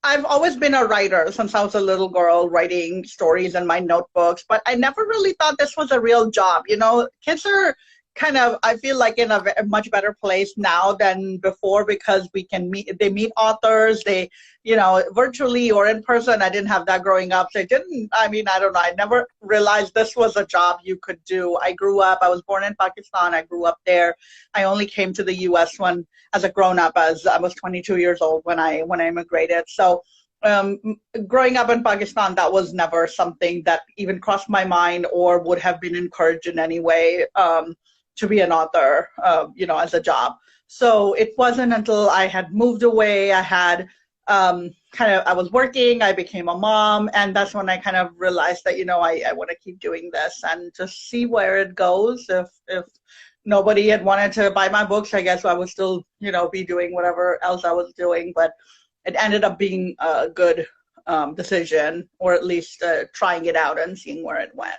I've always been a writer since I was a little girl, writing stories in my notebooks, but I never really thought this was a real job. You know, kids are kind of, I feel like, in a much better place now than before, because they meet authors, they, virtually or in person. I didn't have that growing up. So I don't know. I never realized this was a job you could do. I was born in Pakistan. I grew up there. I only came to the US as a grown up, as I was 22 years old when I immigrated. So growing up in Pakistan, that was never something that even crossed my mind or would have been encouraged in any way, to be an author, as a job. So it wasn't until I had moved away, I was working, I became a mom, and that's when I kind of realized that, I want to keep doing this and just see where it goes. If nobody had wanted to buy my books, I guess I would still, be doing whatever else I was doing. But it ended up being a good decision, or at least trying it out and seeing where it went.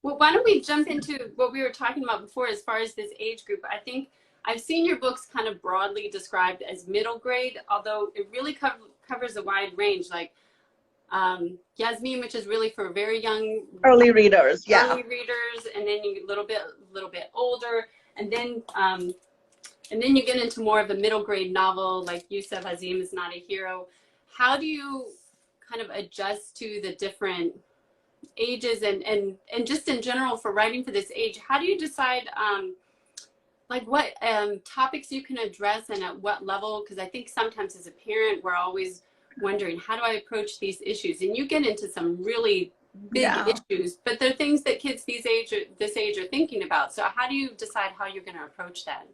Well, why don't we jump into what we were talking about before as far as this age group? I think I've seen your books kind of broadly described as middle grade, although it really covers a wide range, like Yasmin, which is really for very young early readers, and then you get a little bit older, and then you get into more of a middle grade novel like Yusef Azeem is Not a Hero. How do you kind of adjust to the different ages and just in general for writing for this age? How do you decide like what topics you can address and at what level? Because I think sometimes as a parent we're always wondering, how do I approach these issues? And you get into some really big issues, but they're things that kids this age are thinking about. So how do you decide how you're going to approach that?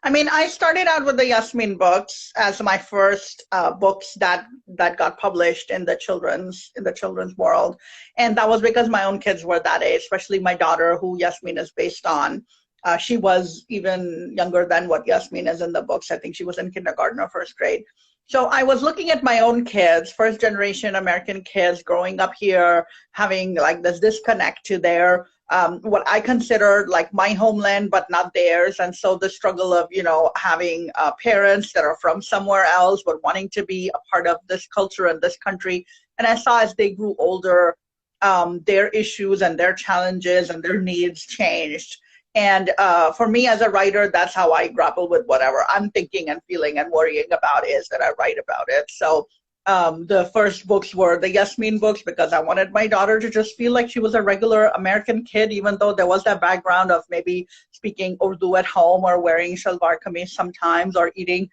I started out with the Yasmin books as my first books that got published in the children's world, and that was because my own kids were that age, especially my daughter, who Yasmin is based on. She was even younger than what Yasmin is in the books. I think she was in kindergarten or first grade. So I was looking at my own kids, first generation American kids growing up here, having like this disconnect to their what I consider like my homeland, but not theirs. And so the struggle of, having parents that are from somewhere else, but wanting to be a part of this culture and this country. And I saw as they grew older, their issues and their challenges and their needs changed. And for me as a writer, that's how I grapple with whatever I'm thinking and feeling and worrying about, is that I write about it. So the first books were the Yasmin books because I wanted my daughter to just feel like she was a regular American kid, even though there was that background of maybe speaking Urdu at home or wearing shalwar kameez sometimes or eating,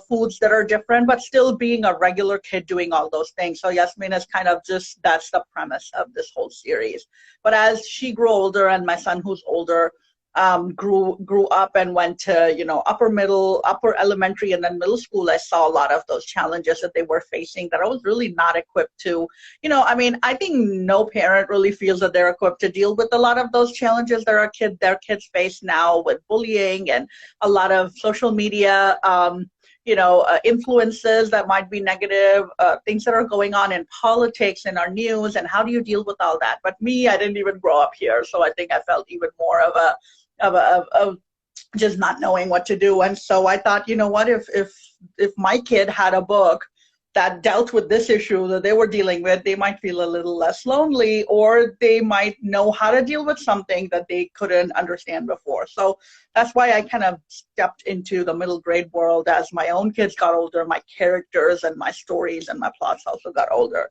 foods that are different, but still being a regular kid doing all those things. So Yasmin is kind of that's the premise of this whole series. But as she grew older and my son, who's older, grew up and went to, upper elementary and then middle school, I saw a lot of those challenges that they were facing that I was really not equipped to. I think no parent really feels that they're equipped to deal with a lot of those challenges that their kids face now, with bullying and a lot of social media, influences that might be negative, things that are going on in politics and our news, and how do you deal with all that? But me, I didn't even grow up here, so I think I felt even more of just not knowing what to do. And so I thought, what if my kid had a book that dealt with this issue that they were dealing with, they might feel a little less lonely, or they might know how to deal with something that they couldn't understand before. So that's why I kind of stepped into the middle grade world. As my own kids got older, my characters and my stories and my plots also got older.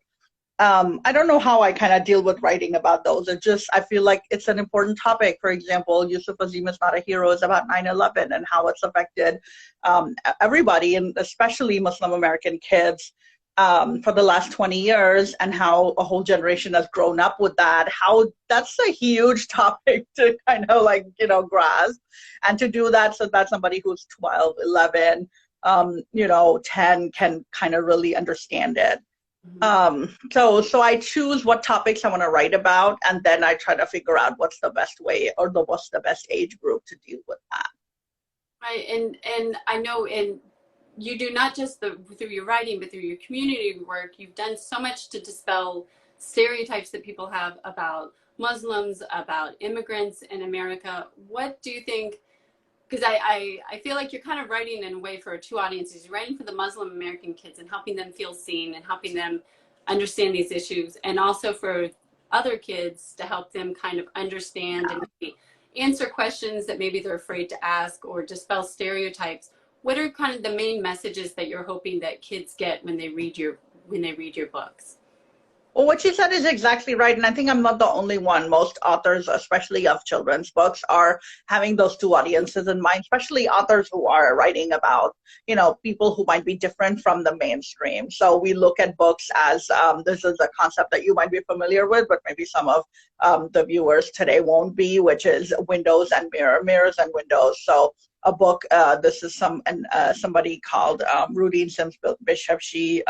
I don't know how I kind of deal with writing about those. I feel like it's an important topic. For example, Yusef Azeem is Not a Hero is about 9/11 and how it's affected everybody, and especially Muslim American kids for the last 20 years, and how a whole generation has grown up with that. How that's a huge topic to kind of grasp, and to do that so that somebody who's 12, 11, 10 can kind of really understand it. So I choose what topics I want to write about, and then I try to figure out what's the best way, or what's the best age group to deal with that. Right, and I know, and you do not just through your writing, but through your community work, you've done so much to dispel stereotypes that people have about Muslims, about immigrants in America. What do you think because I feel like you're kind of writing in a way for two audiences. You're writing for the Muslim American kids and helping them feel seen and helping them understand these issues, and also for other kids to help them kind of understand and maybe answer questions that maybe they're afraid to ask, or dispel stereotypes. What are kind of the main messages that you're hoping that kids get when they read your books? Well, what you said is exactly right. And I think I'm not the only one. Most authors, especially of children's books, are having those two audiences in mind, especially authors who are writing about, people who might be different from the mainstream. So we look at books as, this is a concept that you might be familiar with, but maybe some of the viewers today won't be, which is windows and mirrors and windows. So a book, this is somebody called Rudine Sims Bishop. She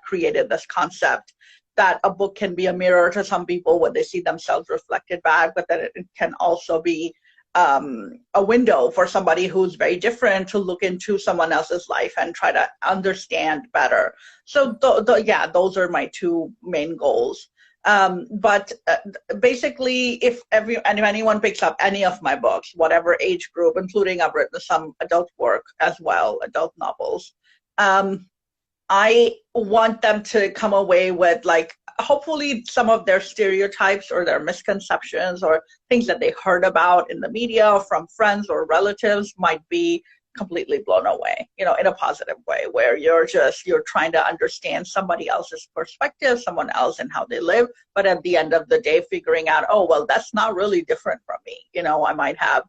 created this concept that a book can be a mirror to some people when they see themselves reflected back, but that it can also be a window for somebody who's very different to look into someone else's life and try to understand better. So those are my two main goals. But basically, if anyone picks up any of my books, whatever age group, including I've written some adult work as well, adult novels, I want them to come away with, like, hopefully some of their stereotypes or their misconceptions or things that they heard about in the media from friends or relatives might be completely blown away, in a positive way, where you're trying to understand somebody else's perspective, someone else and how they live. But at the end of the day, figuring out, oh, well, that's not really different from me. I might have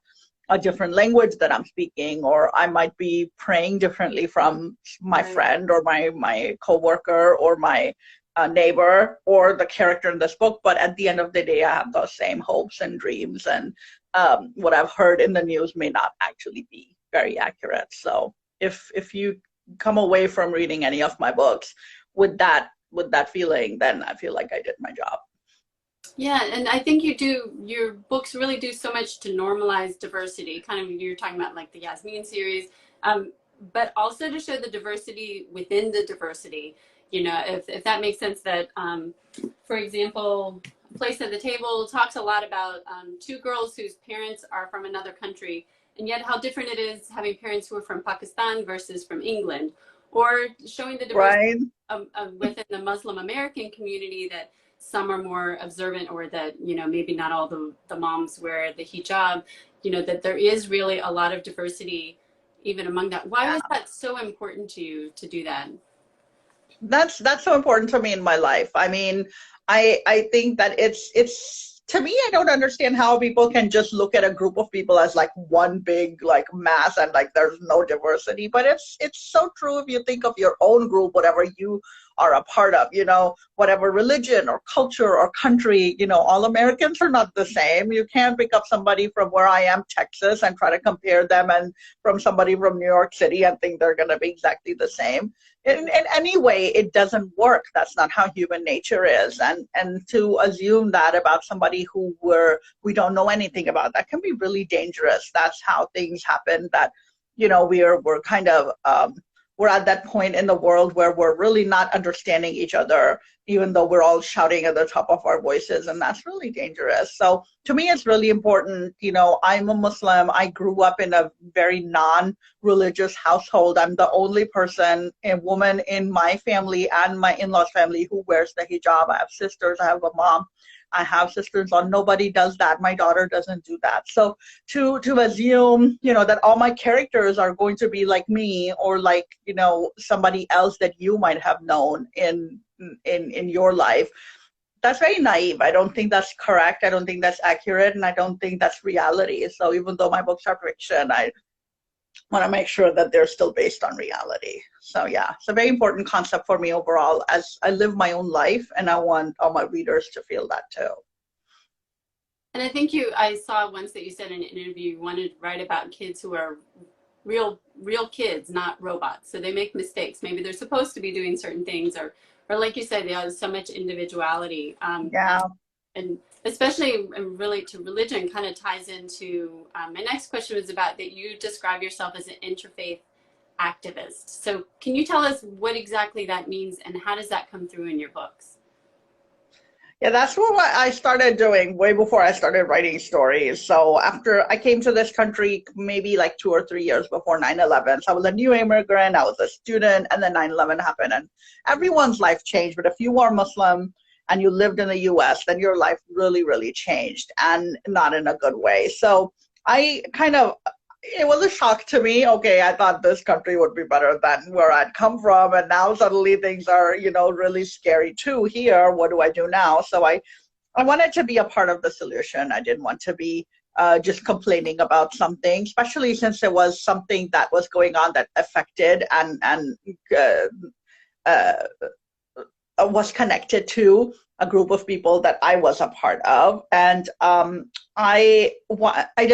a different language that I'm speaking, or I might be praying differently from my friend or my coworker or my neighbor or the character in this book. But at the end of the day, I have those same hopes and dreams, and what I've heard in the news may not actually be very accurate. So if you come away from reading any of my books with that feeling, then I feel like I did my job. Yeah, and I think your books really do so much to normalize diversity. Kind of, you're talking about like the Yasmin series, but also to show the diversity within the diversity. If that makes sense, that, for example, Place at the Table talks a lot about two girls whose parents are from another country, and yet how different it is having parents who are from Pakistan versus from England, or showing the diversity within the Muslim American community, that some are more observant, or that, maybe not all the moms wear the hijab, that there is really a lot of diversity even among that. Why was that so important to you to do that? That's so important to me in my life. I mean, I think that it's to me, I don't understand how people can just look at a group of people as like one big like mass and like there's no diversity. But it's so true if you think of your own group, whatever you are a part of, whatever religion or culture or country, all Americans are not the same. You can't pick up somebody from where I am, Texas, and try to compare them and from somebody from New York City and think they're going to be exactly the same. In any way, it doesn't work. That's not how human nature is. And to assume that about somebody who we don't know anything about, that can be really dangerous. That's how things happen, that, we're kind of, we're at that point in the world where we're really not understanding each other, even though we're all shouting at the top of our voices, and that's really dangerous. So to me, it's really important. I'm a Muslim. I grew up in a very non-religious household. I'm the only person, a woman in my family and my in-laws' family, who wears the hijab. I have sisters. I have a mom. I have sisters-in-law. Nobody does that. My daughter doesn't do that. So to assume, that all my characters are going to be like me, or like, somebody else that you might have known in your life, that's very naive. I don't think that's correct. I don't think that's accurate, and I don't think that's reality. So even though my books are fiction, I want to make sure that they're still based on reality. So yeah, it's a very important concept for me overall, as I live my own life, and I want all my readers to feel that too. And I think I saw once that you said in an interview you wanted to write about kids who are real kids, not robots. So they make mistakes. Maybe they're supposed to be doing certain things, or like you said, they have so much individuality. And especially relate to religion, kind of ties into my next question was about that you describe yourself as an interfaith activist. So can you tell us what exactly that means, and how does that come through in your books? Yeah, that's what I started doing way before I started writing stories. So after I came to this country, maybe like 2 or 3 years before 9/11. So I was a new immigrant, I was a student, and then 9/11 happened. And everyone's life changed. But if you are Muslim and you lived in the US, then your life really, really changed, and not in a good way. So I kind of, it was a shock to me. Okay, I thought this country would be better than where I'd come from, and now suddenly things are, really scary too here. What do I do now? So I wanted to be a part of the solution. I didn't want to be just complaining about something, especially since it was something that was going on that affected and uh, was connected to a group of people that I was a part of. And I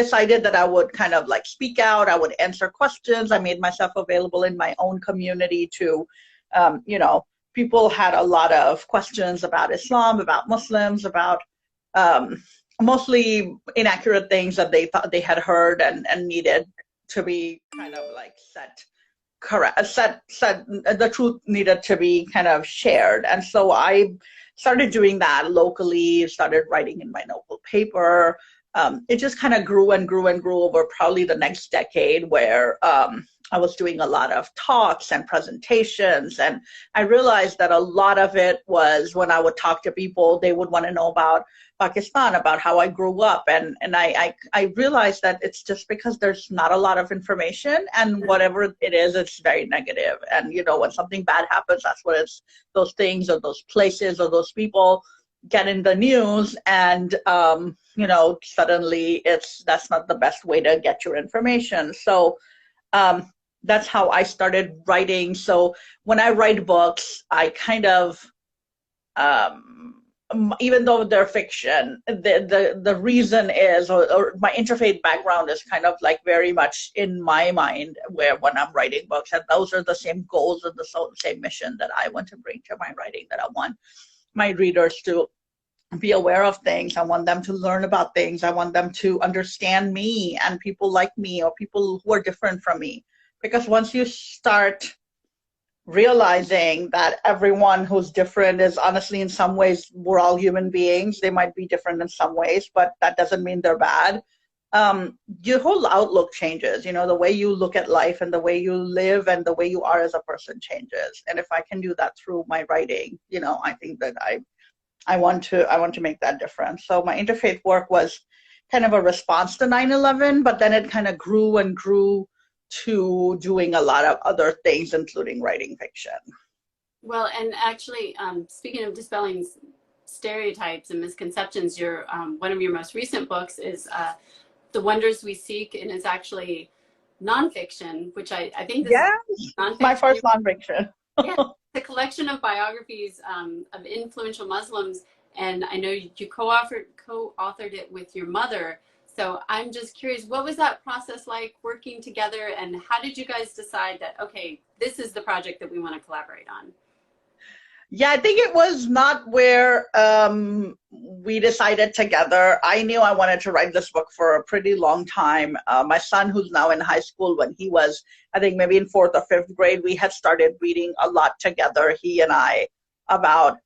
decided that I would kind of like speak out. I would answer questions. I made myself available in my own community to, people had a lot of questions about Islam, about Muslims, about mostly inaccurate things that they thought they had heard and needed to be kind of like said the truth needed to be kind of shared. And so I started doing that locally, started writing in my local paper. It just kind of grew and grew and grew over probably the next decade, where I was doing a lot of talks and presentations. And I realized that a lot of it was when I would talk to people, they would want to know about Pakistan, about how I grew up. And I realized that it's just because there's not a lot of information, and whatever it is, it's very negative. And, when something bad happens, that's what it's, those things or those places or those people get in the news, and, suddenly that's not the best way to get your information. So that's how I started writing. So when I write books, I kind of, even though they're fiction, the reason is, or my interfaith background is kind of like very much in my mind, where when I'm writing books, and those are the same goals and the same mission that I want to bring to my writing, that I want my readers to be aware of things. I want them to learn about things. I want them to understand me and people like me, or people who are different from me. Because once you start realizing that everyone who's different is honestly, in some ways, we're all human beings. They might be different in some ways, but that doesn't mean they're bad. Your whole outlook changes. The way you look at life and the way you live and the way you are as a person changes. And if I can do that through my writing, I think that I want to make that difference. So my interfaith work was kind of a response to 9/11, but then it kind of grew and grew to doing a lot of other things, including writing fiction. Well, and actually, speaking of dispelling stereotypes and misconceptions, one of your most recent books is The Wonders We Seek, and it's actually nonfiction, which I think this is nonfiction. My first nonfiction. Yeah, it's a collection of biographies of influential Muslims, and I know you co-authored it with your mother. So I'm just curious, what was that process like, working together, and how did you guys decide that, okay, this is the project that we want to collaborate on? Yeah, I think it was not where we decided together. I knew I wanted to write this book for a pretty long time. My son, who's now in high school, when he was, I think maybe in 4th or 5th grade, we had started reading a lot together, he and I, about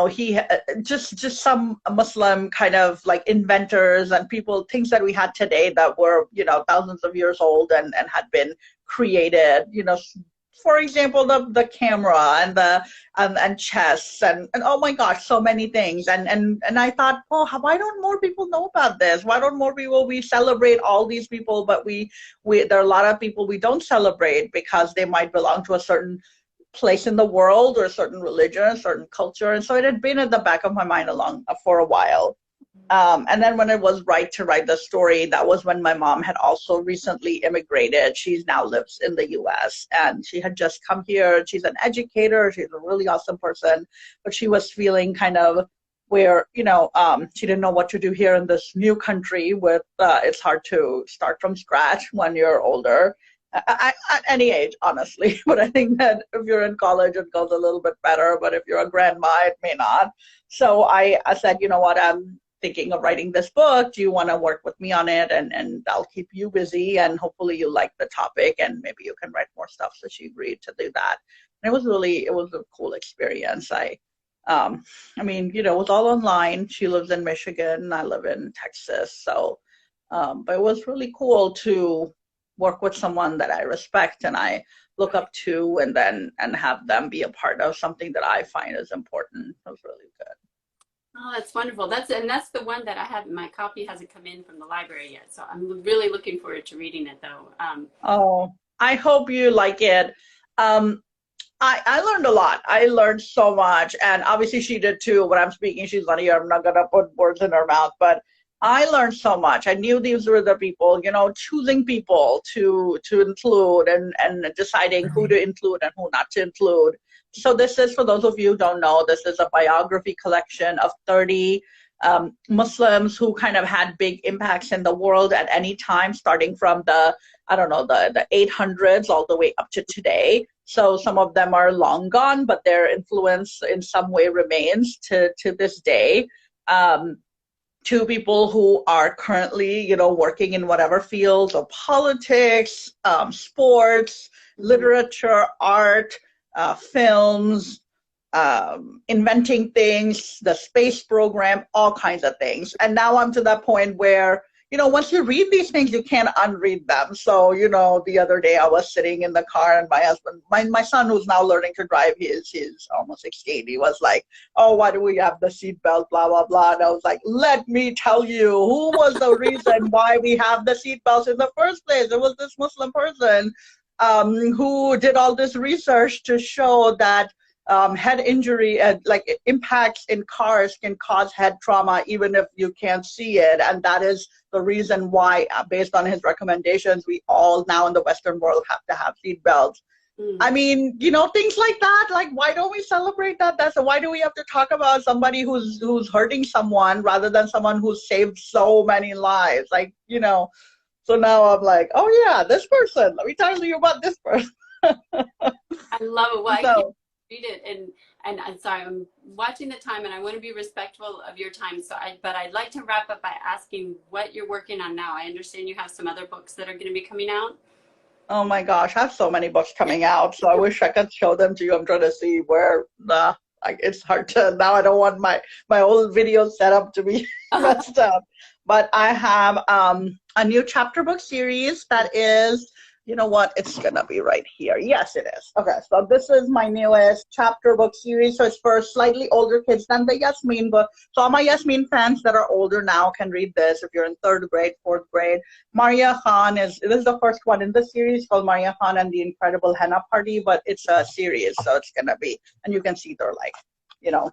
he just some Muslim kind of like inventors and people, things that we had today that were, thousands of years old and had been created, for example, the camera and chess and oh my gosh, so many things. And I thought, oh, why don't more people know about this? Why don't more people, we celebrate all these people, but we there are a lot of people we don't celebrate because they might belong to a certain place in the world or a certain religion, a certain culture. And so it had been at the back of my mind for a while. And then when it was right to write the story, that was when my mom had also recently immigrated. She now lives in the US, and she had just come here. She's an educator. She's a really awesome person, but she was feeling kind of where, she didn't know what to do here in this new country with, it's hard to start from scratch when you're older. At any age, honestly, but I think that if you're in college, it goes a little bit better, but if you're a grandma, it may not. So I said, you know what, I'm thinking of writing this book. Do you want to work with me on it? And I'll keep you busy, and hopefully you like the topic, and maybe you can write more stuff. So she agreed to do that. And it was a cool experience. I mean, you know, it was all online. She lives in Michigan, and I live in Texas. So, but it was really cool to work with someone that I respect and I look up to, and have them be a part of something that I find is important. It was really good. Oh, that's wonderful. That's the one that I have. My copy hasn't come in from the library yet, so I'm really looking forward to reading it, though. Oh, I hope you like it. I learned a lot. I learned so much, and obviously she did too. When I'm speaking, she's not here. I'm not gonna put words in her mouth, but I learned so much. I knew these were the people, you know, choosing people to include, and deciding who to include and who not to include. So this is, for those of you who don't know, this is a biography collection of 30 Muslims who kind of had big impacts in the world at any time, starting from the 800s all the way up to today. So some of them are long gone, but their influence in some way remains to this day. To people who are currently, you know, working in whatever fields of politics, sports, literature, art, films, inventing things, the space program, all kinds of things. And now I'm to that point where, you know, once you read these things, you can't unread them. So, you know, the other day I was sitting in the car, and my husband, my son, who's now learning to drive, he's almost 16. He was like, oh, why do we have the seatbelt, blah, blah, blah. And I was like, let me tell you, who was the reason why we have the seatbelts in the first place? It was this Muslim person who did all this research to show that head injury, like impacts in cars, can cause head trauma even if you can't see it. And that is the reason why, based on his recommendations, we all now in the Western world have to have seat belts. I mean, you know, things like that. Like, why don't we celebrate that? Why do we have to talk about somebody who's hurting someone rather than someone who's saved so many lives? Like, you know, so now I'm like, oh yeah, this person. Let me tell you about this person. I love it. Well, I can't read it, and I'm sorry, I'm watching the time, and I want to be respectful of your time. But I'd like to wrap up by asking what you're working on now. I understand you have some other books that are going to be coming out. Oh my gosh, I have so many books coming out. So I wish I could show them to you. I'm trying to see where it's hard to, now I don't want my old video setup to be messed up. But I have a new chapter book series that is, you know what, it's gonna be right here. Yes, it is. Okay, so this is my newest chapter book series. So it's for slightly older kids than the Yasmin book. So all my Yasmin fans that are older now can read this if you're in 3rd grade, 4th grade. Marya Kahn this is the first one in the series, called Marya Kahn and the Incredible Henna Party, but it's a series, so it's gonna be, and you can see they're like, you know,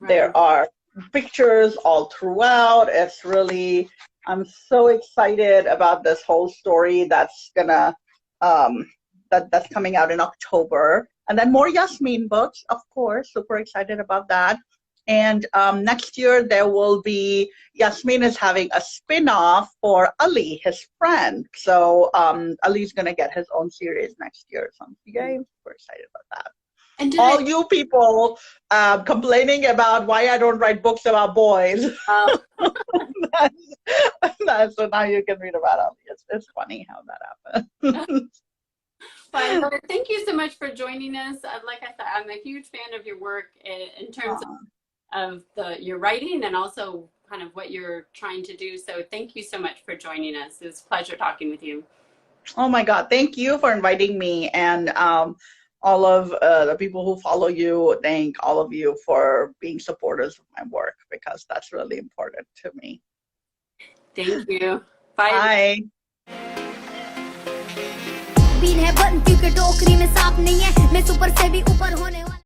there are pictures all throughout. It's really, I'm so excited about this whole story that's gonna that's coming out in October. And then more Yasmin books, of course, super excited about that. And next year there will be, Yasmin is having a spin-off for Ali, his friend. So Ali's gonna get his own series next year. So I'm super excited about that. And all you people complaining about why I don't write books about boys. So now you can read about it. It's funny how that happened. Well, thank you so much for joining us. Like I said, I'm a huge fan of your work in terms of your writing and also kind of what you're trying to do. So thank you so much for joining us. It was a pleasure talking with you. Oh my God, thank you for inviting me. And all of the people who follow you, thank all of you for being supporters of my work, because that's really important to me. Thank you. Bye. Bye. बीन है बनती के टोकरी में सांप नहीं है